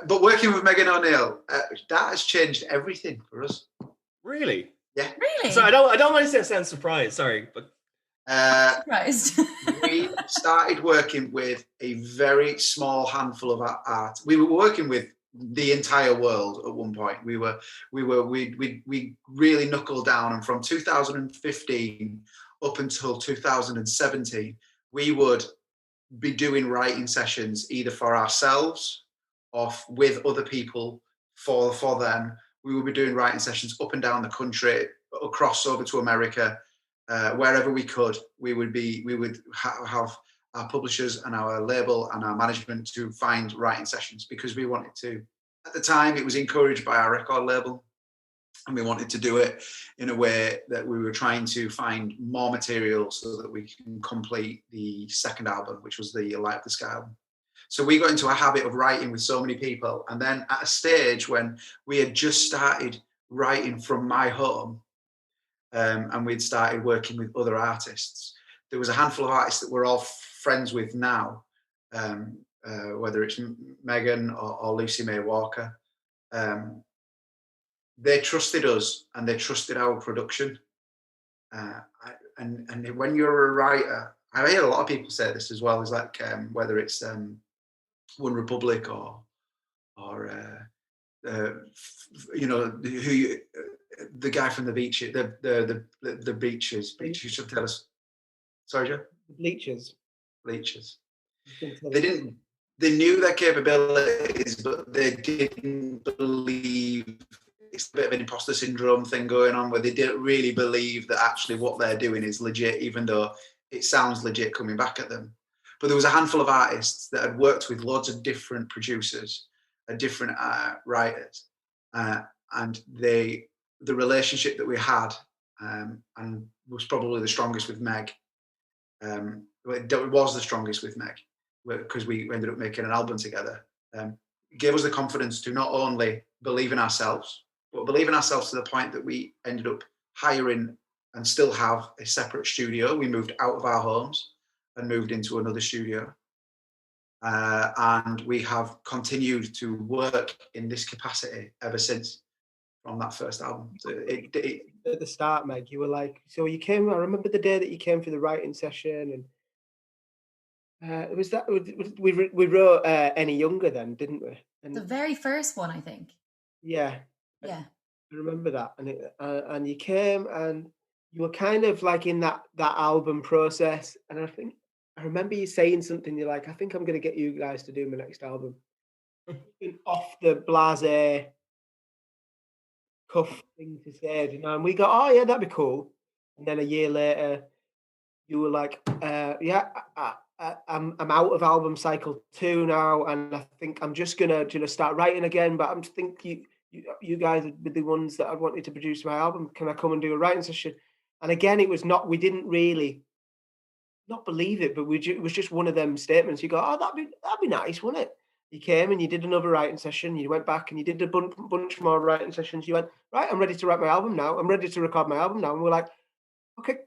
but working with Megan O'Neill, that has changed everything for us. Really? Yeah. Really? So I don't want to sound surprised. Sorry, but surprised. We started working with a very small handful of art. We were working with the entire world at one point. We really knuckled down, and from 2015 up until 2017, we would be doing writing sessions either for ourselves or with other people for them. We would be doing writing sessions up and down the country, across over to America, wherever we could. We would have our publishers and our label and our management to find writing sessions, because we wanted to. At the time, it was encouraged by our record label, and we wanted to do it in a way that we were trying to find more material so that we can complete the second album, which was the Light Up the Sky album. So we got into a habit of writing with so many people. And then at a stage when we had just started writing from my home, and we'd started working with other artists, there was a handful of artists that we're all friends with now, whether it's Megan or Lucy May Walker. They trusted us and they trusted our production. And when you're a writer, I hear a lot of people say this as well, is like whether it's One Republic or you know, the guy from the beach, the Beaches. You should tell us. Sorry, Joe? Bleachers. They knew their capabilities, but they didn't believe. It's a bit of an imposter syndrome thing going on, where they didn't really believe that actually what they're doing is legit, even though it sounds legit coming back at them. But there was a handful of artists that had worked with loads of different producers and different writers, and the relationship that we had and was probably the strongest with Meg. It was the strongest with Meg, because we ended up making an album together. Gave us the confidence to not only believe in ourselves, but believe in ourselves to the point that we ended up hiring and still have a separate studio. We moved out of our homes and moved into another studio. And we have continued to work in this capacity ever since, from that first album. At the start, Meg, you were like, so you came, I remember the day that you came for the writing session, and it was that, we wrote Any Younger then, didn't we? And the very first one, I think. Yeah. Yeah. I remember that. And you came and you were kind of like in that album process. And I remember you saying something, you're like, I think I'm going to get you guys to do my next album. Off the blasé cuff thing to say, you know, and we go, oh yeah, that'd be cool. And then a year later, you were like, yeah, I'm out of album cycle 2 now, and I think I'm just gonna start writing again. But I'm think you guys would be the ones that I wanted to produce my album. Can I come and do a writing session? And again, it was not. We didn't really not believe it, but it was just one of them statements. You go, oh, that'd be nice, wouldn't it? You came and you did another writing session. You went back and you did a bunch more writing sessions. You went, right, I'm ready to write my album now. I'm ready to record my album now. And we're like, okay,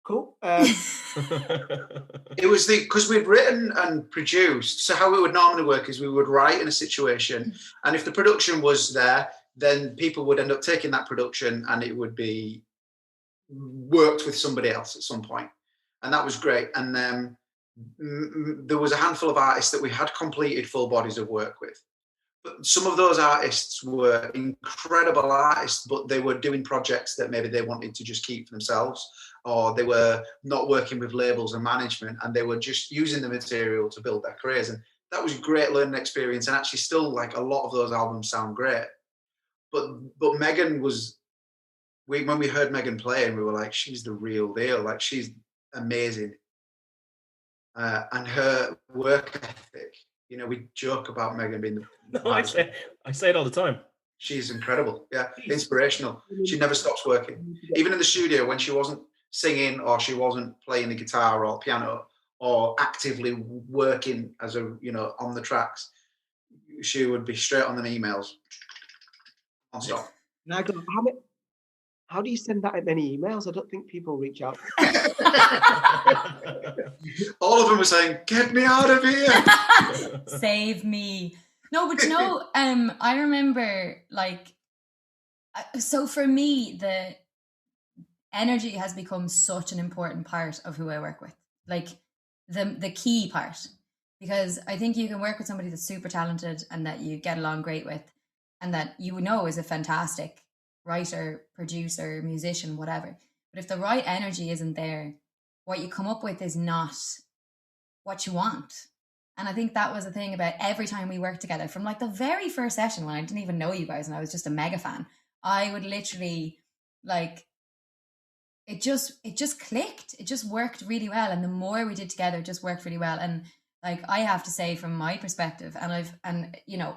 cool. It was because we'd written and produced. So how it would normally work is we would write in a situation, and if the production was there, then people would end up taking that production and it would be worked with somebody else at some point. And that was great. And then there was a handful of artists that we had completed full bodies of work with. But some of those artists were incredible artists, but they were doing projects that maybe they wanted to just keep for themselves, or they were not working with labels and management, and they were just using the material to build their careers. And that was a great learning experience. And actually still, like, a lot of those albums sound great. But Megan was, when we heard Megan play, and we were like, she's the real deal. Like, she's amazing. And her work ethic, you know, we joke about Megan being the... No, I say it all the time. She's incredible. Yeah, inspirational. She never stops working. Even in the studio, when she wasn't singing or she wasn't playing the guitar or piano or actively working as a, you know, on the tracks, she would be straight on the emails non-stop. And I go, how do you send that many emails? I don't think people reach out. All of them were saying, get me out of here. Save me. No, but I remember like, so for me, the energy has become such an important part of who I work with. Like the key part, because I think you can work with somebody that's super talented and that you get along great with, and that you know is a fantastic writer, producer, musician, whatever. But if the right energy isn't there, what you come up with is not what you want. And I think that was the thing about every time we worked together, from like the very first session when I didn't even know you guys and I was just a mega fan. I would literally like, it just clicked. It just worked really well. And the more we did together, it just worked really well. And like, I have to say from my perspective, and you know,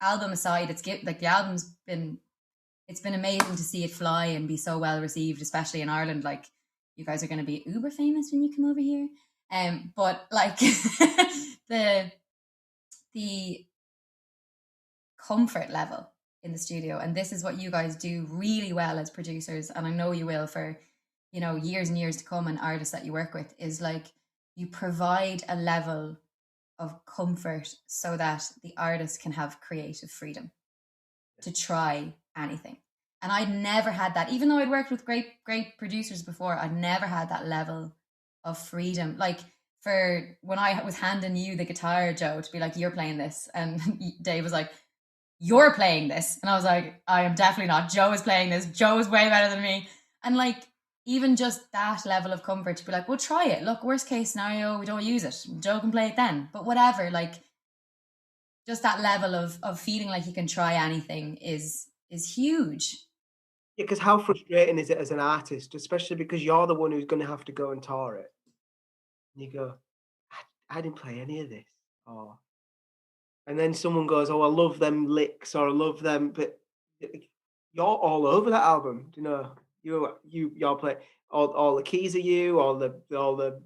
album aside, like the album's been, it's been amazing to see it fly and be so well received, especially in Ireland. Like, you guys are going to be uber famous when you come over here. But like the comfort level in the studio, and this is what you guys do really well as producers, and I know you will for, you know, years and years to come, and artists that you work with, is like you provide a level of comfort so that the artist can have creative freedom to try anything. And I'd never had that, even though I'd worked with great producers before. I'd never had that level of freedom. Like, for when I was handing you the guitar, Joe, to be like, you're playing this, and Dave was like, you're playing this, and I was like, I am definitely not. Joe is playing this. Joe is way better than me. And like, even just that level of comfort to be like, well, try it. Look, worst case scenario, we don't use it. Joe can play it then. But whatever, like, just that level of feeling like you can try anything is huge. Yeah, because how frustrating is it as an artist, especially because you're the one who's going to have to go and tour it. And you go, I didn't play any of this. Or, and then someone goes, oh, I love them licks, or I love them, but you're all over that album. You know, you're playing all the keys are you, all the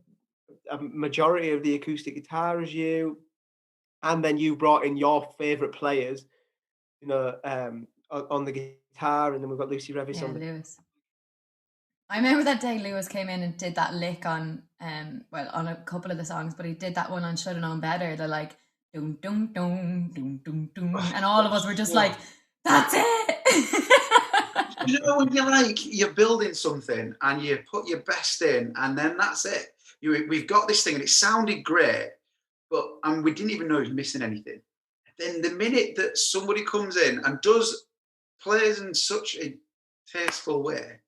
majority of the acoustic guitar is you, and then you brought in your favorite players, you know, on the guitar, and then we've got Lucy Revis on the. Lewis. I remember that day Lewis came in and did that lick on well, on a couple of the songs, but he did that one on Should Have Known Better. They're like dum dum dum dum dum dum, and all of us were just like, that's it. You know, when you're building something and you put your best in, and then that's it. We've got this thing, and it sounded great, and we didn't even know he was missing anything. Then the minute that somebody comes in and plays in such a tasteful way,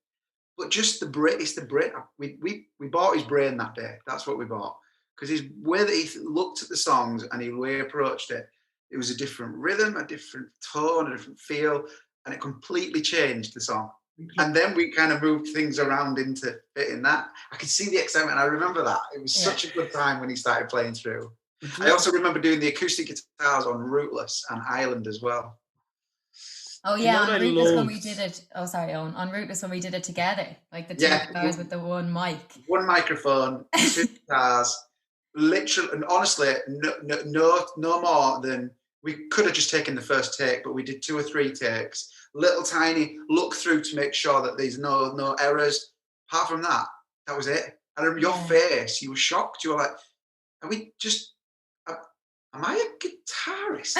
but just it's the brain. We bought his brain that day. That's what we bought, because his way that he looked at the songs and the way he approached it, it was a different rhythm, a different tone, a different feel, and it completely changed the song. And then we kind of moved things around into fitting that. I could see the excitement. I remember that. It was such a good time when he started playing through. I also remember doing the acoustic guitars on Rootless and Island as well. Oh yeah, on Rootless when we did it. Oh sorry, Owen. On Rootless when we did it together, like the two guitars with the one mic, one microphone, two guitars, literally, and honestly, no more than we could have just taken the first take, but we did 2 or 3 takes, little tiny look through to make sure that there's no errors. Apart from that, that was it. I remember your face; you were shocked. You were like, "Are we just?" Am I a guitarist?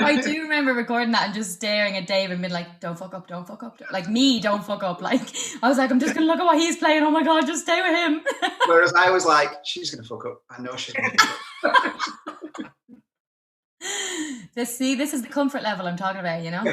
I do remember recording that and just staring at Dave and being like, don't fuck up. Like me, don't fuck up. Like, I was like, I'm just going to look at what he's playing. Oh my God, just stay with him. Whereas I was like, she's going to fuck up. I know she's going to fuck up. This is the comfort level I'm talking about, you know?